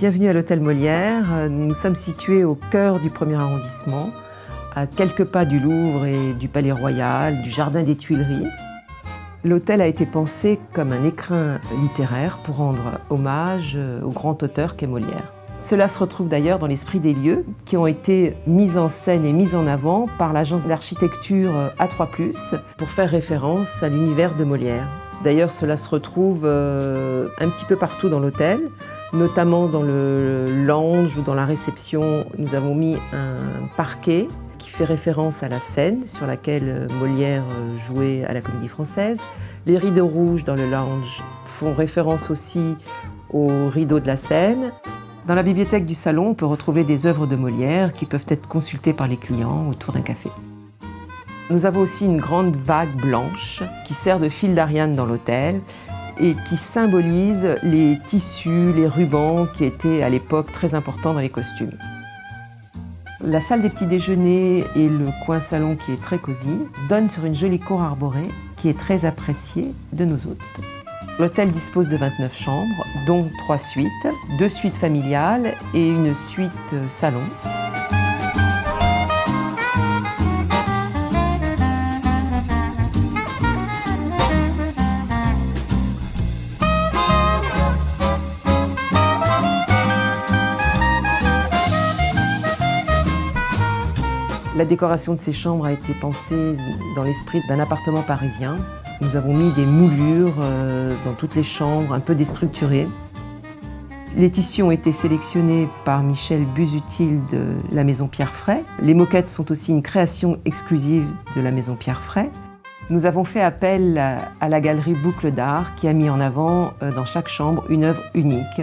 Bienvenue à l'Hôtel Molière. Nous sommes situés au cœur du 1er arrondissement, à quelques pas du Louvre et du Palais Royal, du Jardin des Tuileries. L'hôtel a été pensé comme un écrin littéraire pour rendre hommage au grand auteur qu'est Molière. Cela se retrouve d'ailleurs dans l'esprit des lieux qui ont été mis en scène et mis en avant par l'agence d'architecture A3+, pour faire référence à l'univers de Molière. D'ailleurs, cela se retrouve un petit peu partout dans l'hôtel, notamment dans le lounge ou dans la réception. Nous avons mis un parquet qui fait référence à la scène sur laquelle Molière jouait à la Comédie Française. Les rideaux rouges dans le lounge font référence aussi aux rideaux de la scène. Dans la bibliothèque du salon, on peut retrouver des œuvres de Molière qui peuvent être consultées par les clients autour d'un café. Nous avons aussi une grande vague blanche qui sert de fil d'Ariane dans l'hôtel et qui symbolise les tissus, les rubans qui étaient à l'époque très importants dans les costumes. La salle des petits déjeuners et le coin salon qui est très cosy donnent sur une jolie cour arborée qui est très appréciée de nos hôtes. L'hôtel dispose de 29 chambres, dont 3 suites, 2 suites familiales et une suite salon. La décoration de ces chambres a été pensée dans l'esprit d'un appartement parisien. Nous avons mis des moulures dans toutes les chambres, un peu déstructurées. Les tissus ont été sélectionnés par Michel Busutil de la Maison Pierre Fray. Les moquettes sont aussi une création exclusive de la Maison Pierre Fray. Nous avons fait appel à la galerie Boucle d'Art qui a mis en avant dans chaque chambre une œuvre unique.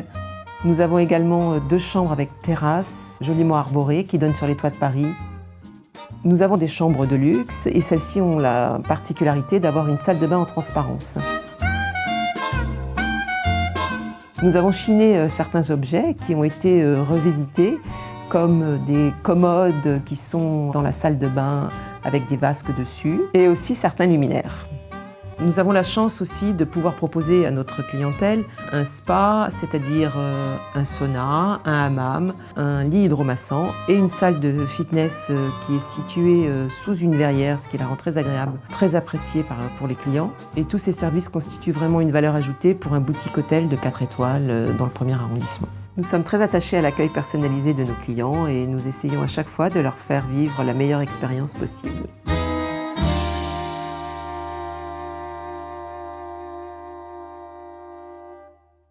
Nous avons également 2 chambres avec terrasse, joliment arborées, qui donnent sur les toits de Paris. Nous avons des chambres de luxe et celles-ci ont la particularité d'avoir une salle de bain en transparence. Nous avons chiné certains objets qui ont été revisités, comme des commodes qui sont dans la salle de bain avec des vasques dessus, et aussi certains luminaires. Nous avons la chance aussi de pouvoir proposer à notre clientèle un spa, c'est-à-dire un sauna, un hammam, un lit hydromassant et une salle de fitness qui est située sous une verrière, ce qui la rend très agréable, très appréciée pour les clients. Et tous ces services constituent vraiment une valeur ajoutée pour un boutique hôtel de 4 étoiles dans le 1er arrondissement. Nous sommes très attachés à l'accueil personnalisé de nos clients et nous essayons à chaque fois de leur faire vivre la meilleure expérience possible.